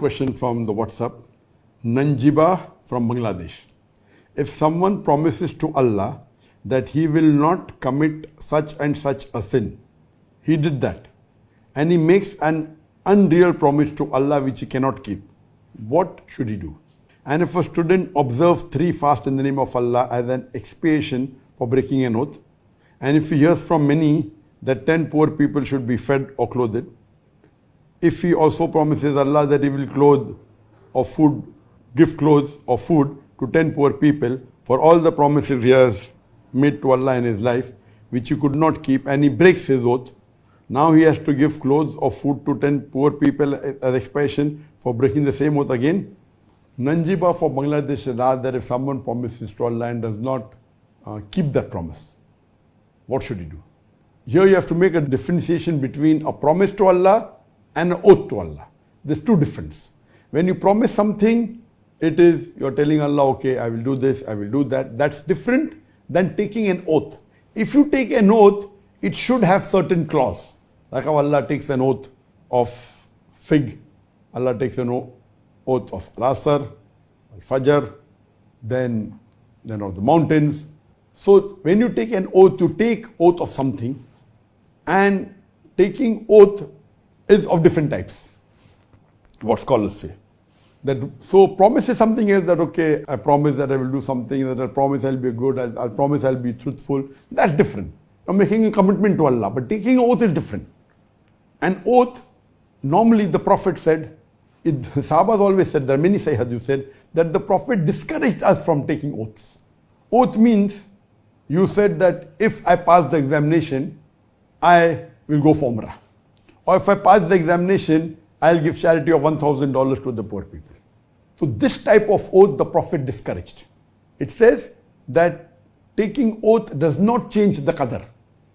question from the WhatsApp. Nanjiba from Bangladesh. If someone promises to Allah that he will not commit such and such a sin, he did that, and he makes an unreal promise to Allah which he cannot keep, what should he do? And if a student observes 3 fasts in the name of Allah as an expiation for breaking an oath, and if he hears from many that 10 poor people should be fed or clothed, if he also promises Allah that he will clothe or food, give clothes or food to 10 poor people for all the promises he has made to Allah in his life, which he could not keep, and he breaks his oath, now he has to give clothes or food to 10 poor people as expiation for breaking the same oath again. Nanjiba for Bangladesh has asked that if someone promises to Allah and does not keep that promise, what should he do? Here you have to make a differentiation between a promise to Allah and an oath to Allah. There's 2 differences. When you promise something, it is you're telling Allah, okay, I will do this, I will do that. That's different than taking an oath. If you take an oath, it should have certain clause. Like how Allah takes an oath of fig, Allah takes an oath of Al-Asr, Al-Fajr, then of the mountains. So when you take an oath, you take oath of something, and taking oath is of different types, what scholars say. So promise is something else, that okay, I promise that I will do something, that I promise I'll be good, I'll promise I'll be truthful. That's different. You're making a commitment to Allah, but taking an oath is different. An oath, normally the Prophet said, Sahabas always said, there are many Sayyid who said, that the Prophet discouraged us from taking oaths. Oath means, you said that if I pass the examination, I will go for Umrah. Or if I pass the examination, I'll give charity of $1,000 to the poor people. So this type of oath the Prophet discouraged. It says that taking oath does not change the qadar.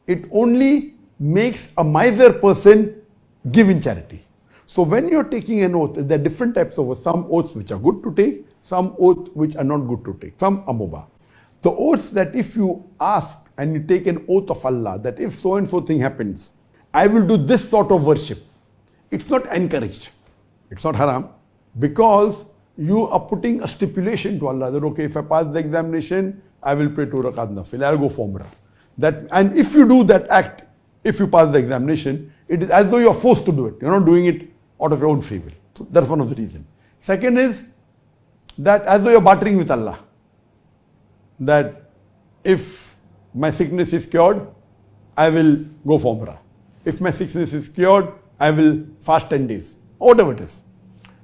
It only makes a miser person give in charity. So when you're taking an oath, there are different types of oaths. Some oaths which are good to take, some oaths which are not good to take, some are mubah. The oaths that if you ask and you take an oath of Allah, that if so and so thing happens, I will do this sort of worship. It's not encouraged. It's not haram, because you are putting a stipulation to Allah that okay, if I pass the examination, I will pray 2 rakat nafil, I'll go for Umrah. And if you do that act, if you pass the examination, it is as though you are forced to do it. You're not doing it out of your own free will. So that's one of the reasons. Second is that as though you're bartering with Allah, that if my sickness is cured, I will go for Umrah. If my sickness is cured, I will fast 10 days, or whatever it is.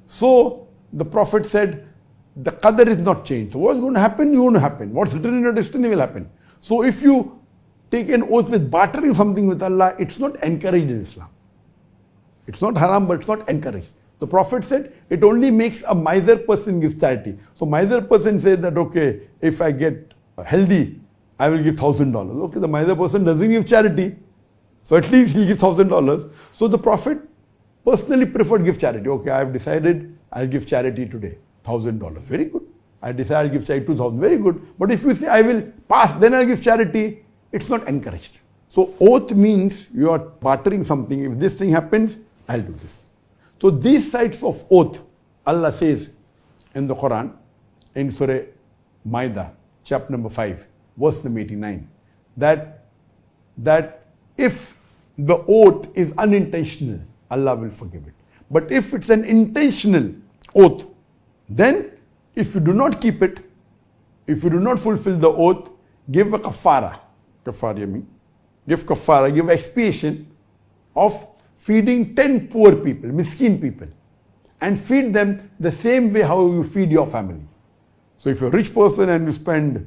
So the Prophet said, the qadar is not changed. So what's going to happen, going to happen. What's written in your destiny will happen. So if you take an oath with bartering something with Allah, it's not encouraged in Islam. It's not haram, but it's not encouraged. The Prophet said, it only makes a miser person give charity. So miser person says that, okay, if I get healthy, I will give $1,000. Okay, the miser person doesn't give charity, so at least he'll give $1,000. So the Prophet personally preferred give charity. Okay, I have decided I'll give charity today, $1,000. Very good. I decide I'll give charity 2,000. Very good. But if you say I will pass, then I'll give charity, it's not encouraged. So oath means you are bartering something. If this thing happens, I'll do this. So these types of oath, Allah says in the Quran, in Surah Maida, chapter number 5, verse number 89, that if the oath is unintentional, Allah will forgive it. But if it's an intentional oath, then if you do not keep it, if you do not fulfill the oath, give a kafara. Kafara means give kafara, give expiation of feeding 10 poor people, miskin people, and feed them the same way how you feed your family. So if you're a rich person and you spend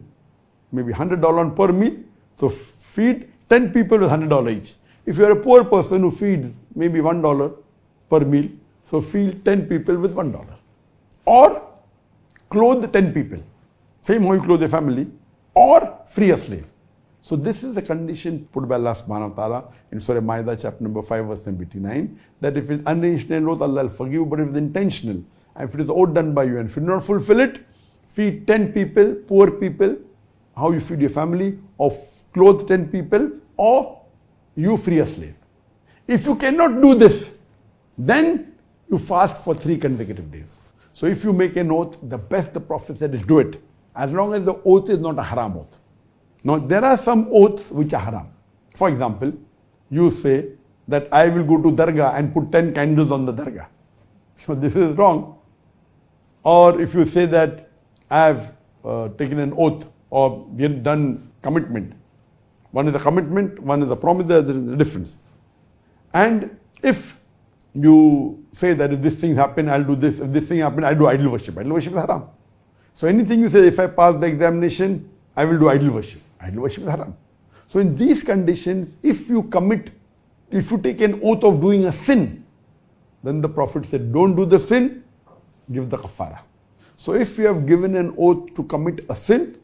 maybe $100 per meal, so feed 10 people with $100 each. If you're a poor person who feeds maybe $1 per meal, so feed 10 people with $1. Or clothe 10 people, same how you clothe a family, or free a slave. So this is the condition put by Allah subhanahu wa ta'ala in Surah Maida chapter number 5 verse number 89, that if it's unintentional oath, Allah will forgive, but if it's intentional, and if it is oath done by you and if you do not fulfill it, feed 10 people, poor people, how you feed your family, or clothe 10 people, or you free a slave. If you cannot do this, then you fast for 3 consecutive days. So if you make an oath, the best the Prophet said is do it, as long as the oath is not a haram oath. Now there are some oaths which are haram. For example, you say that I will go to Dargah and put 10 candles on the Dargah. So this is wrong. Or if you say that I have taken an oath or we have done commitment. One is a commitment, one is a promise, there is a difference. And if you say that if this thing happen, I'll do this, if this thing happen, I'll do idol worship. Idol worship is haram. So anything you say, if I pass the examination, I will do idol worship. Idol worship is haram. So in these conditions, if you take an oath of doing a sin, then the Prophet said, don't do the sin, give the kafara. So if you have given an oath to commit a sin,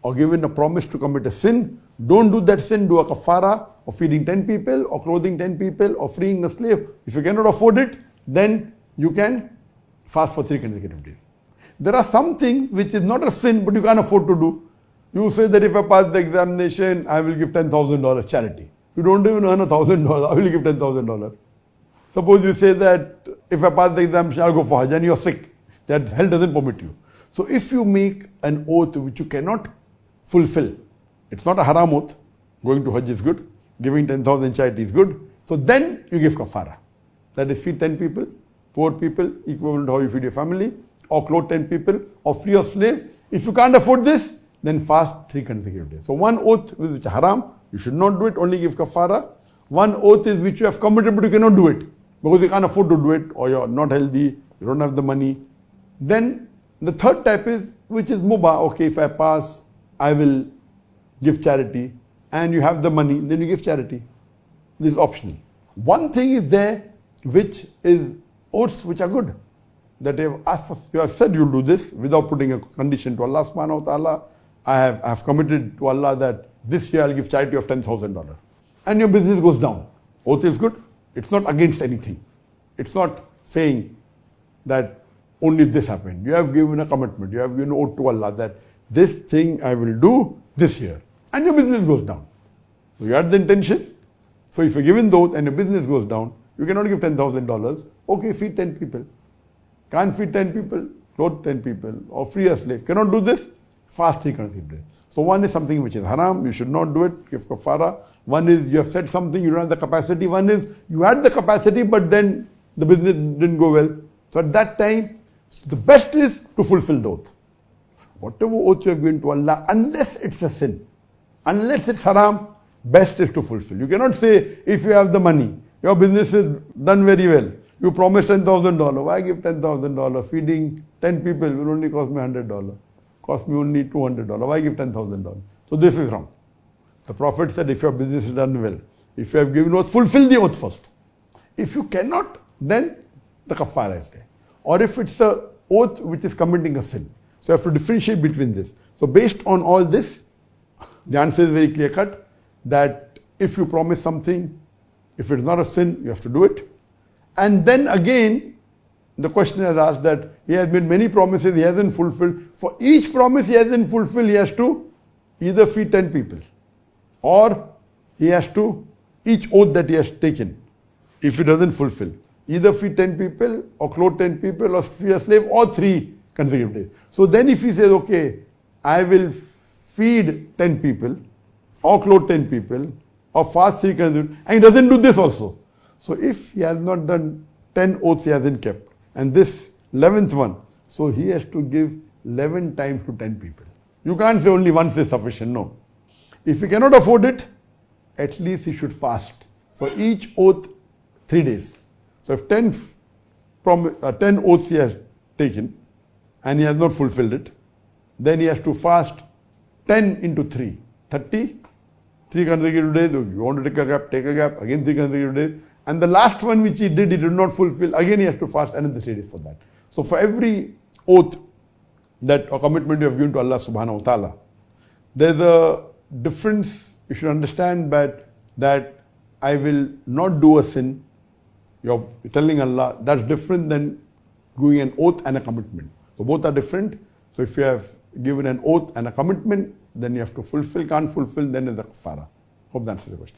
or given a promise to commit a sin, don't do that sin, do a kafara of feeding 10 people, or clothing 10 people, or freeing a slave. If you cannot afford it, then you can fast for 3 consecutive days. There are some things which is not a sin, but you can't afford to do. You say that if I pass the examination, I will give $10,000 charity. You don't even earn $1,000, I will give $10,000. Suppose you say that if I pass the examination, I'll go for Hajj, and you're sick. That hell doesn't permit you. So if you make an oath which you cannot fulfill, it's not a haram oath. Going to Hajj is good. Giving 10,000 charity is good. So then you give kafara. That is feed 10 people, poor people, equivalent to how you feed your family, or clothe 10 people, or free a slave. If you can't afford this, then fast 3 consecutive days. So one oath which is haram, you should not do it, only give kafara. One oath is which you have committed but you cannot do it because you can't afford to do it, or you're not healthy, you don't have the money. Then the third type is which is mubah. Okay, if I pass, I will give charity, and you have the money, then you give charity. This is optional. One thing is there which is oaths which are good. That you have asked for, you have said you'll do this without putting a condition to Allah subhanahu wa ta'ala. I have committed to Allah that this year I'll give charity of $10,000. And your business goes down. Oath is good. It's not against anything. It's not saying that only if this happened. You have given a commitment. You have given an oath to Allah that this thing I will do this year. And your business goes down. So you had the intention. So if you're given the oath and your business goes down, you cannot give $10,000. Okay, feed 10 people. Can't feed 10 people, clothe 10 people, or free a slave. Cannot do this, fast 3 consecutive days. So one is something which is haram, you should not do it, give kafara. One is you have said something, you don't have the capacity. One is you had the capacity, but then the business didn't go well. So at that time, the best is to fulfill the oath. Whatever oath you have given to Allah, unless it's a sin, unless it's haram, best is to fulfill. You cannot say, if you have the money, your business is done very well, you promised $10,000. Why give $10,000? Feeding 10 people will only cost me $100. Cost me only $200. Why give $10,000? So this is wrong. The Prophet said, if your business is done well, if you have given oath, fulfill the oath first. If you cannot, then the kafara is there. Or if it's a oath which is committing a sin. So you have to differentiate between this. So based on all this, the answer is very clear cut, that if you promise something, if it's not a sin, you have to do it. And then again, the questioner has asked that he has made many promises, he hasn't fulfilled. For each promise he hasn't fulfilled, he has to either feed 10 people, or he has to, each oath that he has taken, if he doesn't fulfill, either feed 10 people, or clothe 10 people, or free a slave, or 3 consecutive days. So then if he says, okay, I will feed 10 people, or clothe 10 people, or fast 3 consecutive, and he doesn't do this also. So if he has not done 10 oaths he hasn't kept, and this 11th one, so he has to give 11 times to 10 people. You can't say only once is sufficient, no. If he cannot afford it, at least he should fast for each oath 3 days. So if 10 oaths he has taken, and he has not fulfilled it, then he has to fast 10 into 3, 30, 3 consecutive days. If you want to take a gap, again 3 consecutive days. And the last one which he did not fulfill, again he has to fast another 3 days for that. So for every oath that or commitment you have given to Allah subhanahu wa ta'ala, there's a difference. You should understand that I will not do a sin. You're telling Allah, that's different than doing an oath and a commitment. So both are different. So if you have given an oath and a commitment, then you have to fulfill. Can't fulfill, then is the kafara. Hope that answers the question.